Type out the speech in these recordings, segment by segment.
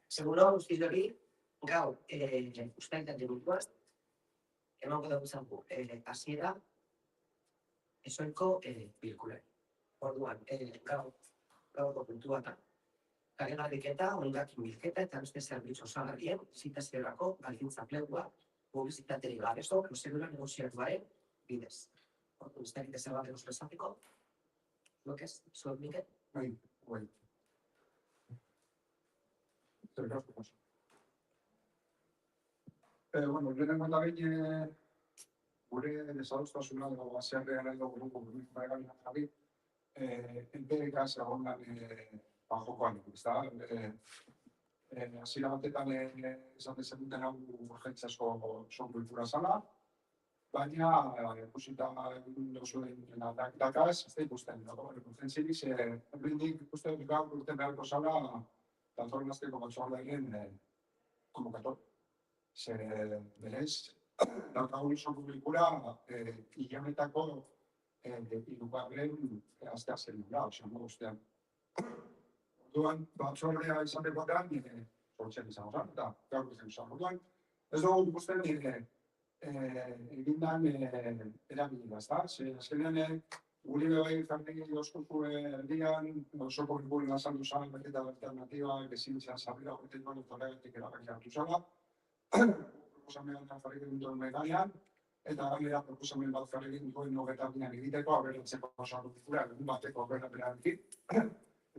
Seguro guzti hori, gaur, ustaitate buruan, emango dugu zango, hasiera ezoiko bilkulari. Orduan, gaurko puntua da, karegarriketa, hondakin bilketa eta beste zerbitzu osagarrien zitaziorako baldintza plegua publizitaterik gabezo prozedura negoziatuaren bidez. Orduan, ez dakit ezer bat egozko esateko, zuek ez, zuek Mikel? Bai. Bueno, lehenengo eta behin gure desadostasuna edo basearrean edo guruko guruen jarri, enperekaz egondan jokoan, ezta? Hasiera batetan esaten zenuten hau urgentziazko kultura zala, baina ikusita egin duzuen aldaketaz, ez da ikusten, urgentzirik, hemendik ikusten dut gaur urten beharko zala, datorren azteko batzordearen konvokator. Berez, daukagun osoko bilkura hilametako hirugarren asteazken da, ostean. Orduan, batzordea izatekotan, sortzen izango zen, eta gaur izango zen. Orduan, ez dugu ikusten egindan erabilia, ezta? Azkenean, guri bebai jarri oskoku erdian, osoko bilkuren azaldu zen, eta alternatiba, ezintzea zarrera horretik duen horregatik erabaki hartu zela. Proposamen bat jarri duen meganean, eta gainera proposamen bat jarri duen nogetabinan egiteko, aberratzeko osoko bilkura, egun bateko aberratzerarekin.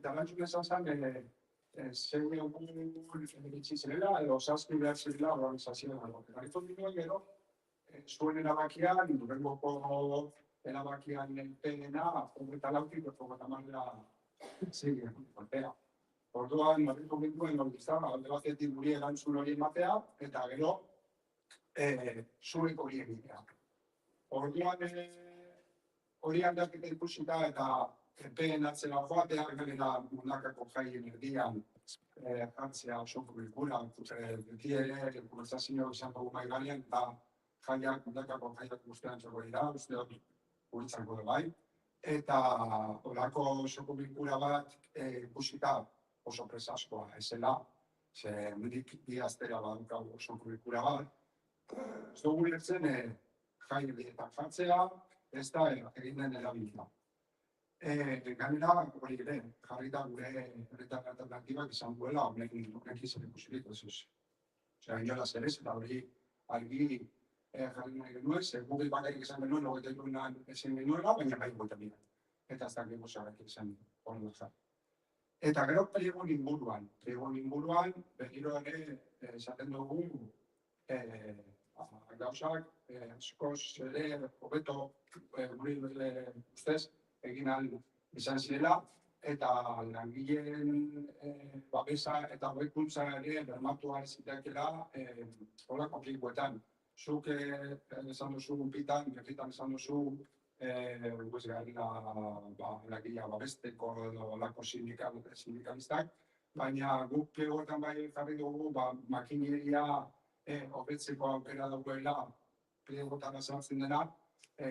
Eta lantzun esan zen, zeure egun egitzi zirela, edo zazpi behar zirela organizazioa dago. Eta gaitu dinuen gero, zuen erabakian, durengoko erabakian pena, eta lautik, eta marrera zirien, kolpea. Orduan, marriko gintuen lortizan, alde batetik guri erantzun hori ematea, eta gero, zuek hori egitea. Orduan, hori aldaketa ikusita eta epeen atzera joatea, gainera mundakako jaien erdian jartzea osoko bilkura, beti ere, konversazio izan dugu mai gainean, eta jaiak, mundakako jaiak guztian txoko dira, uste dut guritzango da bai. Eta horako osoko bilkura bat ikusita oso presaskoa ezela, ze mendik bi astera badukagu osoko bilkura bat. Ez dugu lertzen jai erdietan jartzea, ez da egin den erabilita. Gainera, hori ere, jarri da gure herritar alternatibak izan duela, honek izan ikusirik, ez ez. Osea, inolaz ere, eta hori argi jarri nahi genuen, ze Google bakarrik izan genuen, hogeita irunan ezin genuela, baina bai goita bina. Eta ez da gero zarrak izan hori dut. Eta gero pliegon inguruan, berriro ere esaten dugu gauzak askoz ere hobeto guri ustez egin ahal izan zirela, eta langileen babesa eta hobekuntza ere bermatu ahal zitekeela hola konfliktuetan. Zuk esan duzu pitan esan duzu langilea babesteko edo lako sindikalistak, baina guk plegoetan bai jarri dugu makineria hobetzeko aukera dagoela plegoetan azaltzen dena,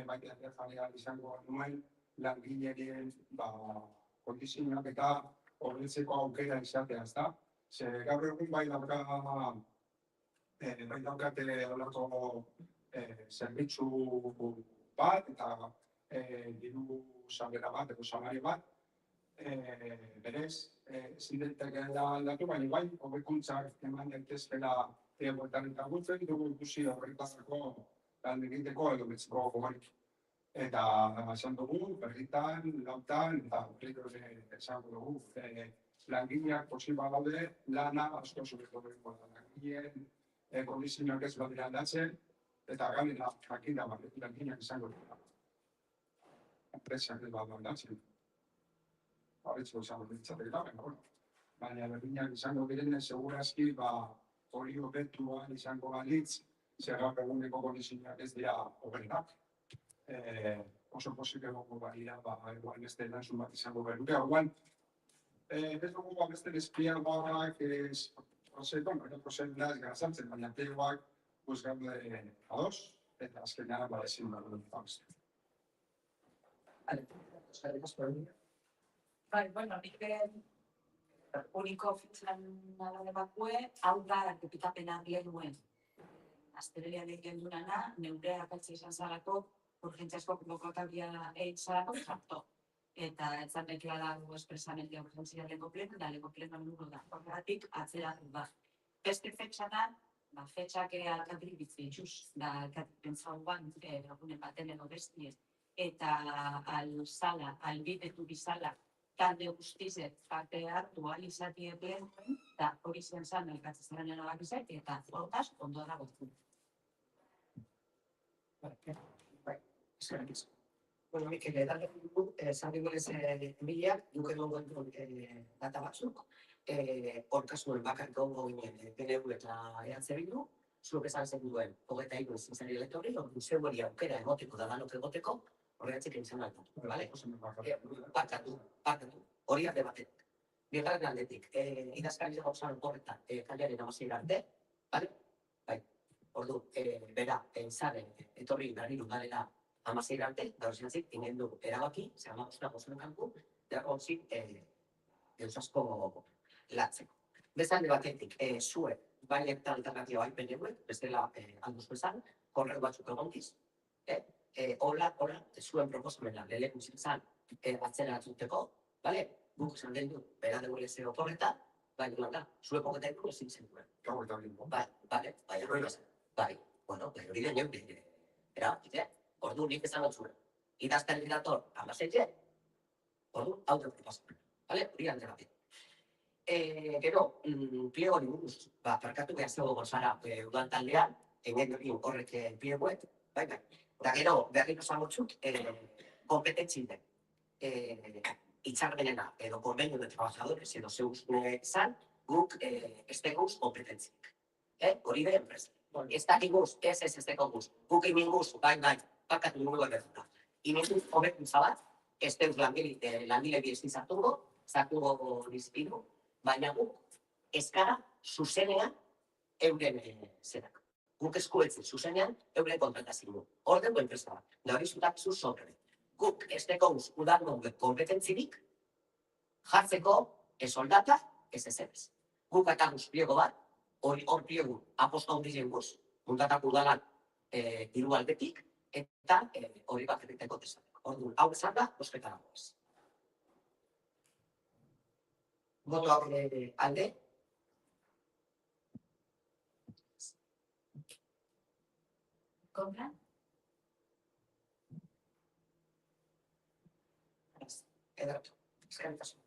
baina jarria izango nuen langileen kondizioak eta hobetzeko aukera izatea, ezta? Ze gaur egun bai daukate olako zerbitzu bat eta diru sarrera bat, edo salario bat, berez, zirentekela aldatu, baina bai, hobekuntzak eman daitezkela plegoetan eta gutzen, dugu ikusi horretazako lan egiteko edo betzeko gogorik. Eta esan dugu, berritan, lautan, eta horreko esango dugu, langileak posiba daude, lana asko zuretu dugu da. Langileen kondizioak ez badira aldatzen, eta gainera jakinda langileak izango dugu. Enpresak ez badira aldatzen. Horretzeko izango ditzatek da, baina berdinak izango direnez, segurazki hori hobetua izango balitz, zer gaur eguneko kondizioak ez dira hoberenak. Oso posible gogo balira, egual beste erantzun bat izango beruke. Egual, ez dugu beste espiagoak prozedura ez garazantzen, baina plegoak guzgaude ados, eta azkenean ezin behar dut famizte. Eskerrik asko. Bueno, nik Uniko fitxan nalade bakue, hau da, epitapena genuen. Azterelia den gendunana, neure apatxe izan zalako, urgentziasko konbokatoria egin zalako, trakto. Eta etzan deklara espresamente urgentzia lego pleno, da lego pleno nulo da. Horregatik, atzeratu da. Beste fetxa da, fetxak alkatik bitzi itxuz, da alkatik pentsauan, egunen baten edo bestiez, eta alzala, albidetu bizala, talde guztizet parte hartu alizatie plenuen, eta hori zen zan elkatzezaren erabak izan, eta hortaz, ondo dago. Eskerrik asko. Bueno, Mikel, darte dugu, zabibolez Emilia, duke dugu data batzuk, orkasunuen bakar gongo ginen PNV eta EH Bildu, zuek esan zen duen, 23 zintzari elektorri, zeu hori aukera egoteko da danok egoteko, horregatik egin altu, bale? Bakatu, hori alde batetik. Bigarren aldetik, idazkari gauzan horretan, kalearen amazien arte, bale? Bai, ordu, bera, zaren, etorri berriru galera amazien arte, gaur zinatzik, ingen du erabaki, zer amagozuna gozunen kanku, eragontzik, eusasko latzeko. Bezalde batetik, zuek, bai eta alternatioa bai PNV, bestela alduz bezan, korreu batzuk egontiz, hola, zuen proposamena, lehenu zintzan, atzera atzuteko, bale? Guk esan den du, bera dugu lezeo korreta, bai, da, zuek hogetan du ezin zen duen. Bai, bueno, hori den joan, ordu nik esan dut zuen. Idazkari dator, amazetxe, ordu, hau da proposamena, bale? Hori alde batetik. Gero, pliego buruz, parkatu behar zego gozara udan taldean, egin horrek pliegoet, bai. Eta gero, berri nosan gotxuk, kompetentzi den. Itxarmenena, edo konbenio de trabajadores, edo zeus zan, guk esteguz kompetentzik. Hori da enpresa. Ez dakiguz, ez esteguz, guk iminguz, bai, parkatu dugu berrezuta. Iminguz, hobekuntza bat, esteuz langile biesti zartugo dizkidu, baina guk eskara zuzenean euren zerak. Guk eskuetzen zuzenean euren kontratazio. Hor dugu enpresa bat. Da hori zutak zu sobre. Guk ez dekoz udarno kompetentzirik jartzeko ez soldata, ez ezerez. Guk eta guz pliego bat, hor pliego aposta hundizien guz, muntatak udalan diru aldetik, eta hori bat egiteko tesatek. Orduan, hau esan da, ospeta dagoez. Botoak alde. Kontra? Ederatu. Eskerrik asko.